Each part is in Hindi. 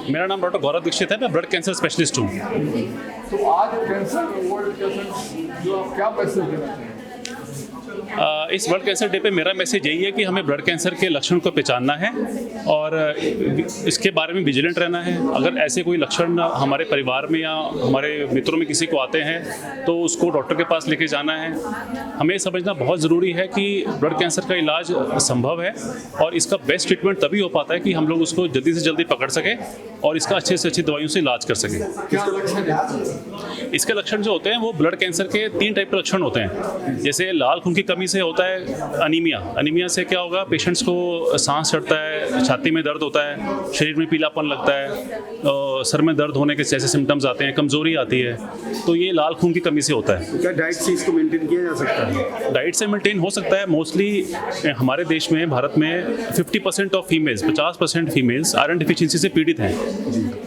मेरा नाम डॉक्टर गौरव दीक्षित है, मैं ब्लड कैंसर स्पेशलिस्ट हूँ। तो आज कैंसर वर्ल्ड कैंसर जो आप क्या मैसेज देना चाहिए? इस ब्लड कैंसर डे पे मेरा मैसेज यही है कि हमें ब्लड कैंसर के लक्षण को पहचानना है और इसके बारे में विजिलेंट रहना है। अगर ऐसे कोई लक्षण हमारे परिवार में या हमारे मित्रों में किसी को आते हैं तो उसको डॉक्टर के पास लेके जाना है। हमें समझना बहुत ज़रूरी है कि ब्लड कैंसर का इलाज संभव है और इसका बेस्ट ट्रीटमेंट तभी हो पाता है कि हम लोग उसको जल्दी से जल्दी पकड़ सकें और इसका अच्छे से अच्छी दवाइयों से इलाज कर सकें। क्या लक्षण है? इसके लक्षण जो होते हैं वो ब्लड कैंसर के 3 टाइप के लक्षण होते हैं। जैसे लाल खून की कमी से होता है अनीमिया। अनीमिया से क्या होगा, पेशेंट्स को सांस चढ़ता है, छाती में दर्द होता है, शरीर में पीलापन लगता है, सर में दर्द होने के जैसे सिम्टम्स आते हैं, कमजोरी आती है, तो ये लाल खून की कमी से होता है। क्या डाइट से इसको मेंटेन किया जा सकता है? डाइट से मेंटेन हो सकता है। मोस्टली हमारे देश में, भारत में 50% of females, 50% females iron deficiency से पीड़ित हैं।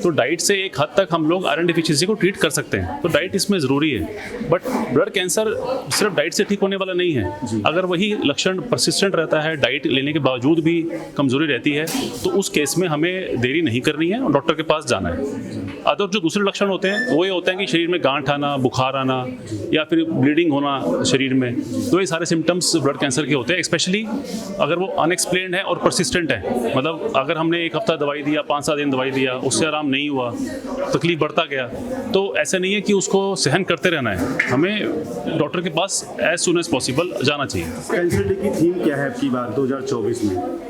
तो डाइट से एक हद तक हम लोग आयरन डिफिशिएंसी को ट्रीट कर सकते हैं, तो डाइट इसमें ज़रूरी है। बट ब्लड कैंसर सिर्फ डाइट से ठीक होने वाला नहीं है। अगर वही लक्षण परसिस्टेंट रहता है, डाइट लेने के बावजूद भी कमजोरी रहती है, तो उस केस में हमें देरी नहीं करनी है और डॉक्टर के पास जाना है। अदर जो दूसरे लक्षण होते हैं वो ये होते हैं कि शरीर में गांठ आना, बुखार आना या फिर ब्लीडिंग होना शरीर में, तो ये सारे सिम्टम्स ब्लड कैंसर के होते हैं। स्पेशली अगर वो अनएक्सप्लेन्ड है और परसिस्टेंट है, मतलब अगर हमने 1 हफ्ता दवाई दिया, 5-7 दिन दवाई दिया, उससे आराम नहीं हुआ, तकलीफ बढ़ता गया, तो ऐसा नहीं है कि उसको सहन करते रहना है, हमें डॉक्टर के पास एज सुन एज पॉसिबल जाना चाहिए। कैंसर डे की थीम क्या है आपकी बार 2024 में?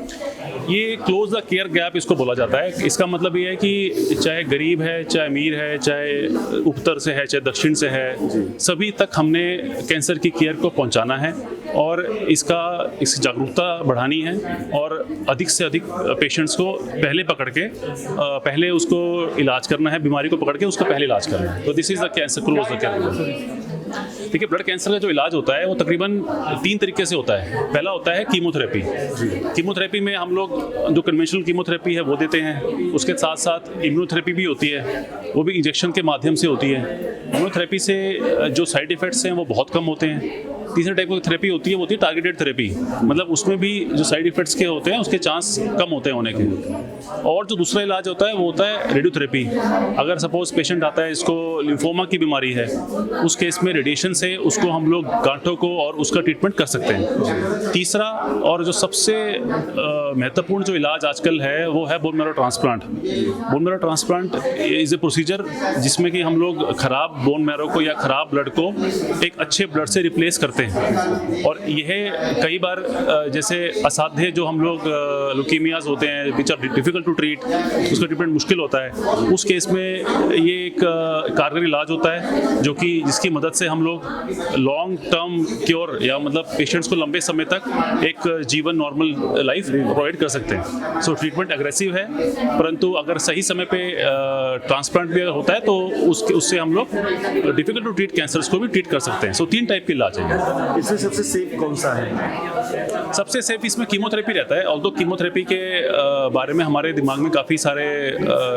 ये क्लोज द केयर गैप इसको बोला जाता है। इसका मतलब ये है कि चाहे गरीब है, चाहे अमीर है, चाहे उत्तर से है, चाहे दक्षिण से है, सभी तक हमने कैंसर की केयर को पहुंचाना है और इसकी जागरूकता बढ़ानी है और अधिक से अधिक पेशेंट्स को पहले पकड़ के पहले उसको इलाज करना है, बीमारी को पकड़ के उसका पहले इलाज करना है। तो this is the cancer, close the care. देखिए, ब्लड कैंसर का जो इलाज होता है वो तकरीबन 3 तरीके से होता है। पहला होता है कीमोथेरेपी। कीमोथेरेपी में हम लोग जो कन्वेंशनल कीमोथेरेपी है वो देते हैं, उसके साथ साथ इम्यूनोथेरेपी भी होती है, वो भी इंजेक्शन के माध्यम से होती है। इम्यूनोथेरेपी से जो साइड इफ़ेक्ट्स हैं वो बहुत कम होते हैं। तीसरे टाइप की थेरेपी होती है टारगेटेड थेरेपी, मतलब उसमें भी जो साइड इफ़ेक्ट्स के होते हैं उसके चांस कम होते हैं होने के। और जो दूसरा इलाज होता है वो होता है रेडियोथेरेपी। अगर सपोज पेशेंट आता है, इसको लिम्फोमा की बीमारी है, उस केस में रेडिएशन से उसको हम लोग गांठों को और उसका ट्रीटमेंट कर सकते हैं। तीसरा और जो सबसे महत्वपूर्ण जो इलाज आजकल है वो है bone marrow transplant. Bone marrow transplant is a procedure जिसमें कि हम लोग खराब बोन मैरो को या खराब ब्लड को एक अच्छे ब्लड से रिप्लेस करते हैं। और यह कई बार जैसे असाध्य जो हम लोग लुकीमियाज होते हैं, which are difficult to treat, उसका ट्रीटमेंट मुश्किल होता है, उस केस में ये एक कारगर इलाज होता है जो कि जिसकी मदद से हम लोग लॉन्ग टर्म क्योर या मतलब पेशेंट्स को लंबे समय तक एक जीवन, नॉर्मल लाइफ प्रोवाइड कर सकते हैं। सो ट्रीटमेंट एग्रेसिव है, परंतु अगर सही समय पे ट्रांसप्लांट भी होता है तो उससे हम लोग डिफिकल्ट टू ट्रीट कैंसर्स को भी ट्रीट कर सकते हैं। सो 3 टाइप के इलाज है। इसमें सबसे सेफ कौन सा है? सबसे सेफ इसमें कीमोथेरेपी रहता है। ऑल्दो कीमोथेरेपी के बारे में हमारे दिमाग में काफ़ी सारे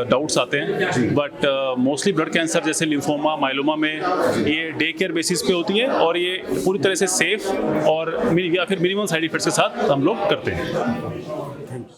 डाउट्स आते हैं, बट मोस्टली ब्लड कैंसर जैसे लिम्फोमा, माइलोमा में ये डे केयर बेसिस पे होती है और ये पूरी तरह से सेफ और या फिर मिनिमम साइड इफेक्ट्स के साथ हम लोग करते हैं।